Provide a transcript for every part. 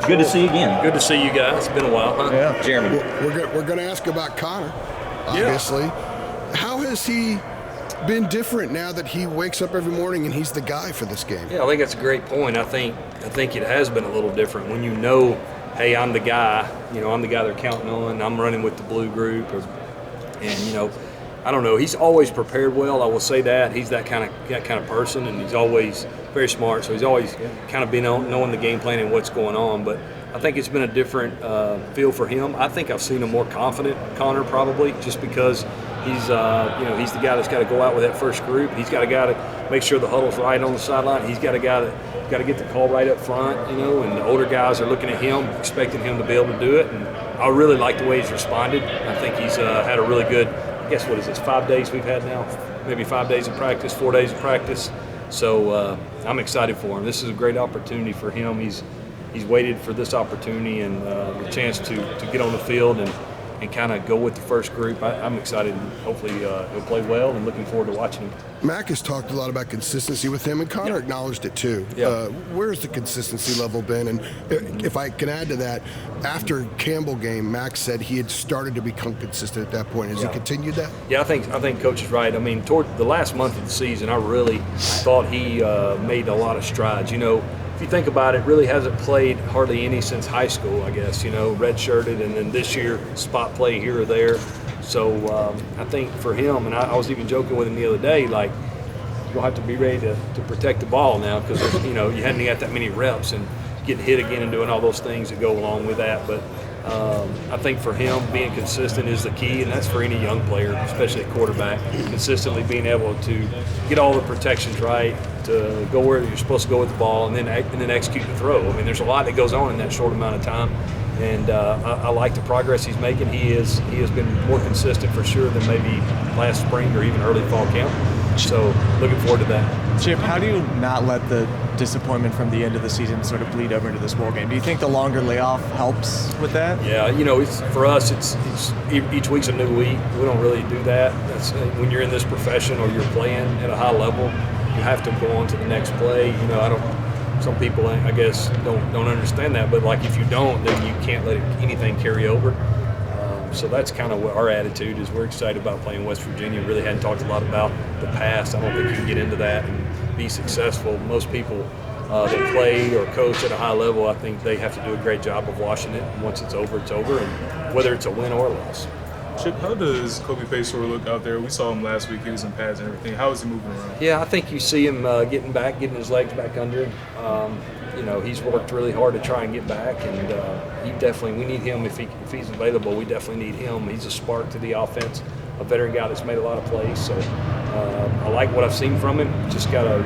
Good to see you again. Good to see you guys. It's been a while, huh? Yeah, Jeremy. We're going to ask about Connor, obviously. Yeah. How has he been different now that he wakes up every morning and he's the guy for this game? Yeah, I think that's a great point. I think it has been a little different when you know, hey, I'm the guy. I'm the guy they're counting on. I'm running with the blue group, and I don't know. He's always prepared well. I will say that he's that kind of person, and he's always very smart. So he's always kind of been knowing the game plan and what's going on. But I think it's been a different feel for him. I think I've seen a more confident Connor probably, just because he's he's the guy that's got to go out with that first group. He's got a guy to make sure the huddle's right on the sideline. He's got a guy that got to get the call right up front. And the older guys are looking at him, expecting him to be able to do it. And I really like the way he's responded. I think he's had a really good. I guess what is this? 5 days we've had now, maybe 5 days of practice, 4 days of practice. So I'm excited for him. This is a great opportunity for him. He's waited for this opportunity and the chance to get on the field and kind of go with the first group. I'm excited. Hopefully he'll play well, and looking forward to watching him. Mac has talked a lot about consistency with him, and Connor acknowledged it too. Yeah. Where's the consistency level been? And if I can add to that, after Campbell game, Mac said he had started to become consistent at that point. Has he continued that? Yeah, I think Coach is right. I mean, toward the last month of the season, I really thought he made a lot of strides. If you think about it, really hasn't played hardly any since high school, I guess, redshirted, and then this year spot play here or there. So I think for him, and I was even joking with him the other day, like, you'll have to be ready to protect the ball now, because you hadn't got that many reps and getting hit again and doing all those things that go along with that. But I think for him, being consistent is the key, and that's for any young player, especially a quarterback, consistently being able to get all the protections right, to go where you're supposed to go with the ball, and then execute the throw. I mean, there's a lot that goes on in that short amount of time, and I like the progress he's making. He has been more consistent for sure than maybe last spring or even early fall camp. So looking forward to that. Chip, how do you not let the disappointment from the end of the season sort of bleed over into this bowl game? Do you think the longer layoff helps with that? Yeah, it's for us. It's each week's a new week. We don't really do that. That's when you're in this profession or you're playing at a high level, you have to go on to the next play. Some people, I guess, don't understand that. But like, if you don't, then you can't let anything carry over. So that's kind of what our attitude is. We're excited about playing West Virginia. Really hadn't talked a lot about the past. I don't think you can get into that and be successful. Most people that play or coach at a high level, I think they have to do a great job of washing it. And once it's over, and whether it's a win or a loss. Chip, how does Kobe Paysour look out there? We saw him last week. He was in pads and everything. How is he moving around? Yeah, I think you see him getting his legs back under him. He's worked really hard to try and get back, and we need him if he's available. We definitely need him. He's a spark to the offense, a veteran guy that's made a lot of plays. So I like what I've seen from him. Just got to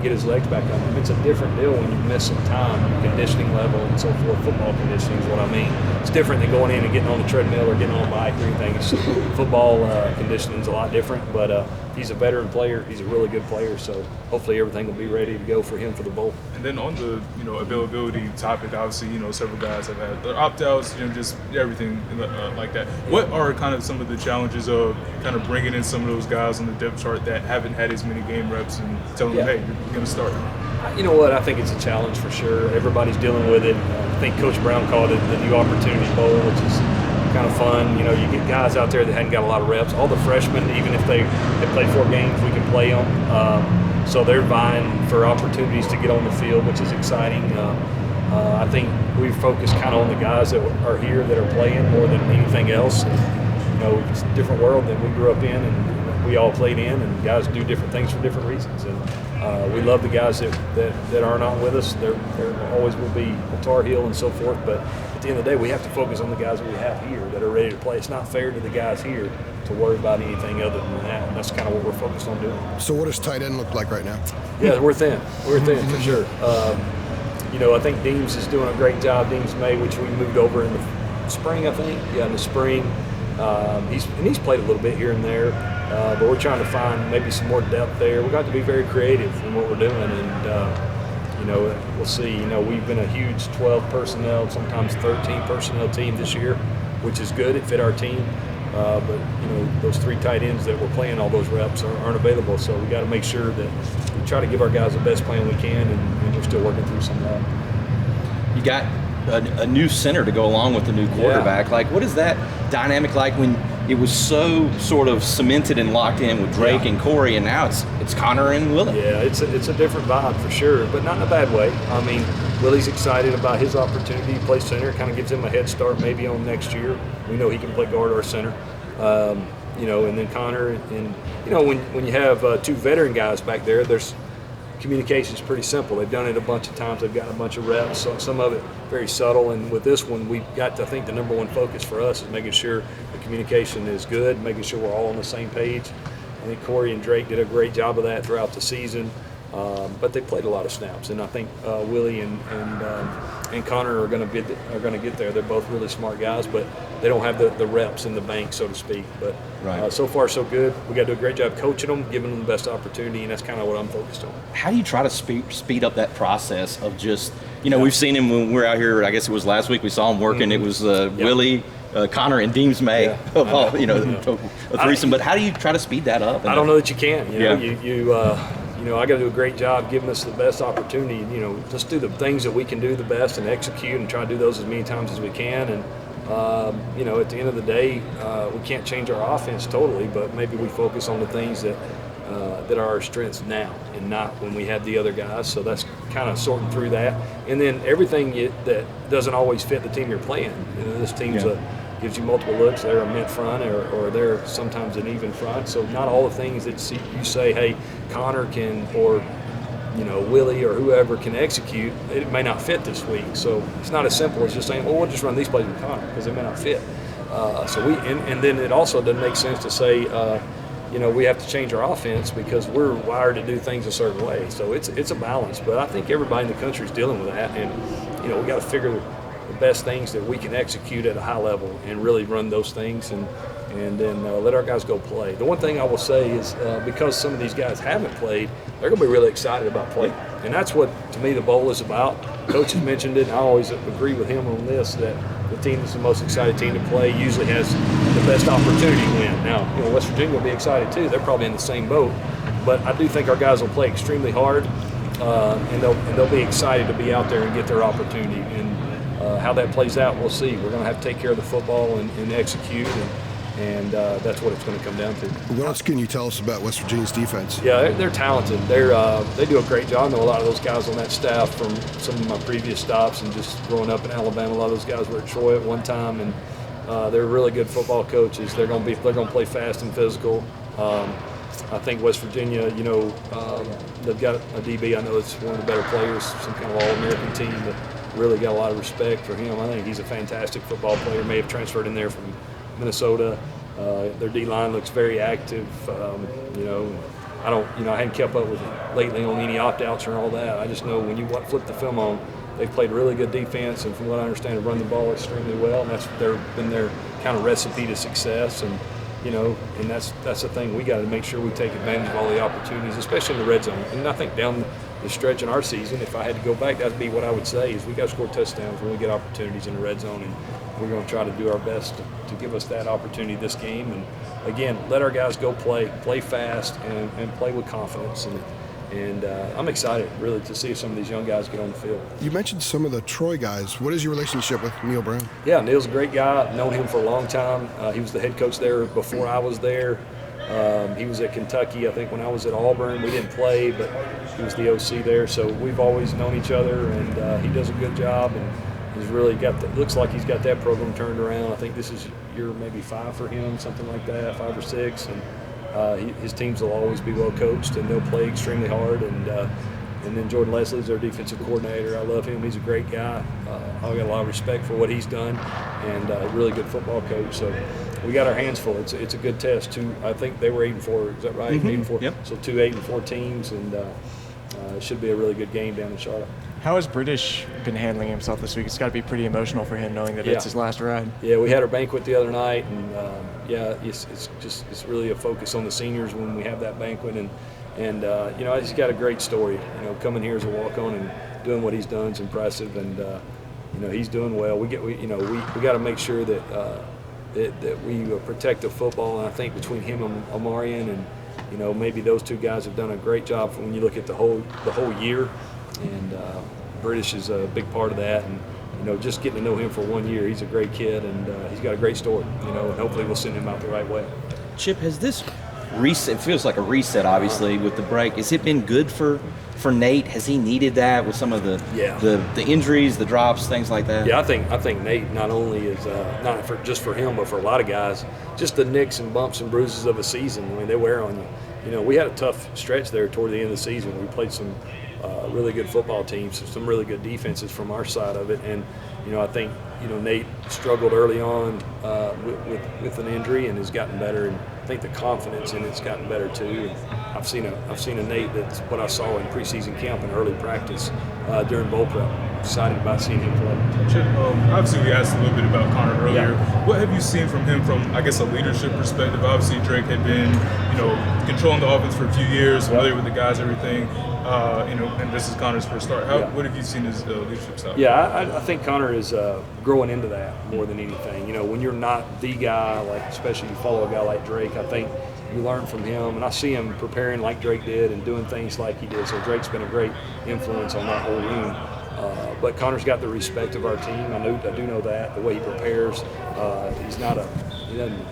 get his legs back under him. It's a different deal when you miss some time, conditioning level and so forth. Football conditioning is what I mean. It's different than going in and getting on the treadmill or getting on a bike or anything. Football conditioning is a lot different, but he's a veteran player. He's a really good player, so hopefully everything will be ready to go for him for the bowl. And then on the availability topic, obviously several guys have had their opt-outs, just everything like that. What are kind of some of the challenges of kind of bringing in some of those guys on the depth chart that haven't had as many game reps and telling them, hey, you're going to start? You know what? I think it's a challenge for sure. Everybody's dealing with it. I think Coach Brown called it the New Opportunity Bowl, which is kind of fun. You get guys out there that hadn't got a lot of reps. All the freshmen, even if they played 4 games, we can play them. So they're vying for opportunities to get on the field, which is exciting. I think we focus kind of on the guys that are here that are playing more than anything else. It's a different world than we grew up in, and we all played in, and guys do different things for different reasons. And we love the guys that are not with us. There always will be a Tar Heel and so forth, but at the end of the day, we have to focus on the guys that we have here that are ready to play. It's not fair to the guys here to worry about anything other than that, and that's kind of what we're focused on doing. So what does tight end look like right now? Yeah, we're thin for sure. I think Deems is doing a great job. Deems May, which we moved over in the spring, I think. Yeah, in the spring. He's played a little bit here and there, but we're trying to find maybe some more depth there. We've got to be very creative in what we're doing, and we'll see. We've been a huge 12 personnel, sometimes 13 personnel team this year, which is good. It fit our team, but those 3 tight ends that we're playing all those reps aren't available. So we got to make sure that we try to give our guys the best plan we can, and we're still working through some of that. You you got a new center to go along with the new quarterback. Yeah. Like, what is that dynamic like when it was so sort of cemented and locked in with Drake and Corey, and now it's Connor and Willie? Yeah, it's a different vibe for sure, but not in a bad way. I mean, Willie's excited about his opportunity to play center. Kind of gives him a head start maybe on next year. We know he can play guard or center. And then Connor, and when you have two veteran guys back there, there's communication's pretty simple. They've done it a bunch of times. They've gotten a bunch of reps. So some of it very subtle. And with this one, we've got to think the number one focus for us is making sure the communication is good, making sure we're all on the same page. I think Corey and Drake did a great job of that throughout the season. But they played a lot of snaps, and I think Willie and Connor are going to get there. They're both really smart guys, but they don't have the reps in the bank, so to speak. But so far, so good. We got to do a great job coaching them, giving them the best opportunity, and that's kind of what I'm focused on. How do you try to speed up that process of just, we've seen him when we're out here. I guess it was last week we saw him working. Mm-hmm. It was Willie, Connor, and Deems May of all, a threesome. But how do you try to speed that up? I don't know that you can. I got to do a great job giving us the best opportunity. Just do the things that we can do the best and execute, and try to do those as many times as we can. And at the end of the day, we can't change our offense totally, but maybe we focus on the things that are our strengths now, and not when we have the other guys. So that's kind of sorting through that. And then everything that doesn't always fit the team you're playing. This team's gives you multiple looks. They're a mid front, or they're sometimes an even front. So not all the things that you say, hey, Connor can, or Willie or whoever can execute, it may not fit this week. So it's not as simple as just saying, well, we'll just run these plays with Connor because they may not fit. And then it also doesn't make sense to say, we have to change our offense because we're wired to do things a certain way. So it's a balance. But I think everybody in the country is dealing with that, and we got to figure the best things that we can execute at a high level and really run those things and then let our guys go play. The one thing I will say is because some of these guys haven't played, they're going to be really excited about playing. And that's what, to me, the bowl is about. Coach has mentioned it, and I always agree with him on this, that the team that's the most excited team to play usually has the best opportunity to win. Now, West Virginia will be excited too. They're probably in the same boat. But I do think our guys will play extremely hard, and they'll be excited to be out there and get their opportunity. And how that plays out, we'll see. We're going to have to take care of the football and execute, and that's what it's going to come down to. What else can you tell us about West Virginia's defense? Yeah, they're talented. They do a great job. I know a lot of those guys on that staff from some of my previous stops and just growing up in Alabama. A lot of those guys were at Troy at one time, and they're really good football coaches. They're going to play fast and physical. I think West Virginia, they've got a DB. I know it's one of the better players, some kind of All-American team, but really got a lot of respect for him. I think he's a fantastic football player. May have transferred in there from Minnesota. Their D-line looks very active. I hadn't kept up with it lately on any opt-outs or all that. I just know when you flip the film on, they've played really good defense, and from what I understand, have run the ball extremely well, and that's been their kind of recipe to success. And that's the thing. We got to make sure we take advantage of all the opportunities, especially in the red zone. And I think down the stretch in our season, if I had to go back, that'd be what I would say is we got to score touchdowns when we get opportunities in the red zone, and we're going to try to do our best to give us that opportunity this game. And again, let our guys go play fast, and play with confidence. And I'm excited really to see some of these young guys get on the field. You mentioned some of the Troy guys. What is your relationship with Neil Brown? Yeah, Neil's a great guy. I've known him for a long time. He was the head coach there before I was there. He was at Kentucky, I think, when I was at Auburn. We didn't play, but he was the OC there. So we've always known each other, and he does a good job. And he's really looks like he's got that program turned around. I think this is year maybe 5 for him, something like that, 5 or 6. And his teams will always be well coached, and they'll play extremely hard. And then Jordan Leslie's our defensive coordinator. I love him. He's a great guy. I've got a lot of respect for what he's done, and a really good football coach. So we got our hands full. It's a good test. I think they were 8-4. Is that right? Mm-hmm. 8-4. Yep. So 2 8-4 teams, and it should be a really good game down in Charlotte. How has British been handling himself this week? It's got to be pretty emotional for him knowing that it's his last ride. Yeah, we had our banquet the other night, and it's really a focus on the seniors when we have that banquet, and he's got a great story. Coming here as a walk-on and doing what he's done is impressive, and he's doing well. We got to make sure that we protect the football, and I think between him and Omarion, and maybe those two guys have done a great job when you look at the whole year. And British is a big part of that, and just getting to know him for 1 year. He's a great kid, and he's got a great story. And hopefully we'll send him out the right way. Chip, has this reset, it feels like a reset, obviously, with the break. Has it been good for Nate? Has he needed that with some of the injuries, the drops, things like that? Yeah, I think Nate not only is not just for him, but for a lot of guys, just the nicks and bumps and bruises of a season. I mean, they wear on you. We had a tough stretch there toward the end of the season. We played some really good football teams, some really good defenses from our side of it, and I think Nate struggled early on with an injury and has gotten better, and I think the confidence in it's gotten better too. And I've seen a Nate that's what I saw in preseason camp and early practice during bowl prep. Excited about seeing him play. Chip, obviously we asked a little bit about Connor earlier. Yeah. What have you seen from him from, I guess, a leadership perspective? Obviously Drake had been, controlling the offense for a few years, familiar with the guys, everything. And this is Connor's first start. What have you seen his leadership style? Yeah, I think Connor is growing into that more than anything. When you're not the guy, like especially you follow a guy like Drake, I think you learn from him, and I see him preparing like Drake did and doing things like he did. So Drake's been a great influence on that whole room. But Connor's got the respect of our team. I do know that the way he prepares.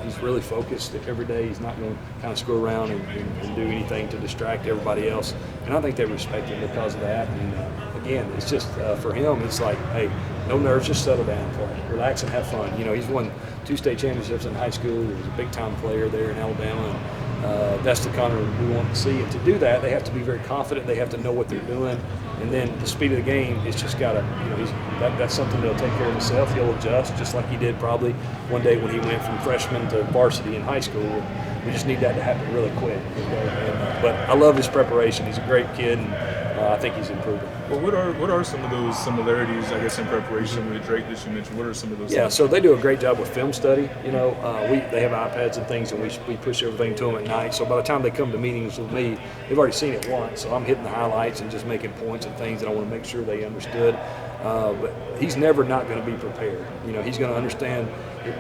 He's really focused every day. He's not going to kind of screw around and do anything to distract everybody else. And I think they respect him because of that. And again, it's just for him, it's like, hey, no nerves, just settle down, play, relax, and have fun. He's won 2 state championships in high school. He was a big-time player there in Alabama. And that's the Connor we want to see. And to do that, they have to be very confident. They have to know what they're doing. And then the speed of the game, it's just got to, that's something that'll take care of himself. He'll adjust just like he did probably one day when he went from freshman to varsity in high school. We just need that to happen really quick. But I love his preparation. He's a great kid, and I think he's improving. Well, what are some of those similarities, I guess, in preparation with Drake that you mentioned? What are some of those things? So they do a great job with film study. They have iPads and things, and we push everything to them at night. So by the time they come to meetings with me, they've already seen it once. So I'm hitting the highlights and just making points and things that I want to make sure they understood. But he's never not going to be prepared. He's going to understand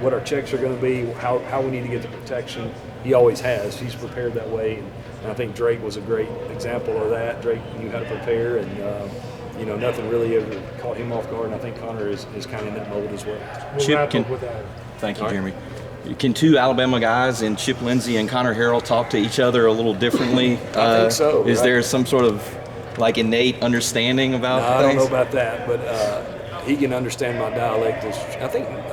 what our checks are going to be, how we need to get the protection. He always has. He's prepared that way. And I think Drake was a great example of that. Drake knew how to prepare, and nothing really ever caught him off guard. And I think Connor is kind of in that mode as well. Chip, thank you, Jeremy. Can 2 Alabama guys and Chip Lindsey and Connor Harrell talk to each other a little differently? I think so. Is there some sort of innate understanding about things? I don't know about that, but he can understand my dialect. I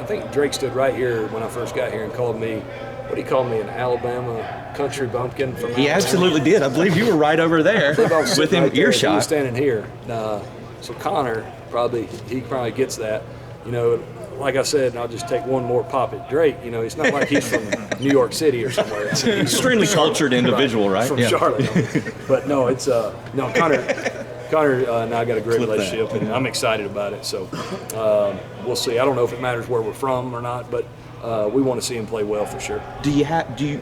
think Drake stood right here when I first got here and called me. What do you call me, an Alabama country bumpkin? From He absolutely did. I believe you were right over there with him earshot. He was standing here. So Connor probably gets that. Like I said, and I'll just take one more pop at Drake. It's not like he's from New York City or somewhere. He's extremely cultured individual, right? From Charlotte. But no, it's Connor and I got a great relationship, and I'm excited about it. So we'll see. I don't know if it matters where we're from or not, but we want to see him play well for sure. Do you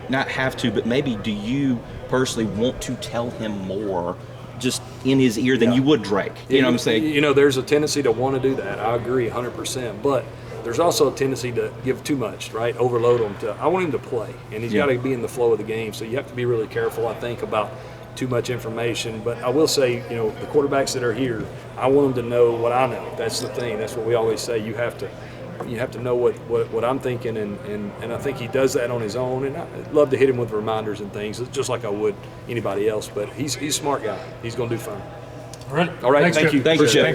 not have to, but maybe do you personally want to tell him more just in his ear than you would Drake? You know what I'm saying? There's a tendency to want to do that. I agree 100%. But there's also a tendency to give too much, right? Overload him. I want him to play, and he's got to be in the flow of the game. So you have to be really careful, I think, about too much information. But I will say, the quarterbacks that are here, I want them to know what I know. That's the thing. That's what we always say. You have to know what I'm thinking, and I think he does that on his own. And I'd love to hit him with reminders and things, just like I would anybody else. But he's a smart guy. He's going to do fine. All right. Thank you. Thank you, Chip.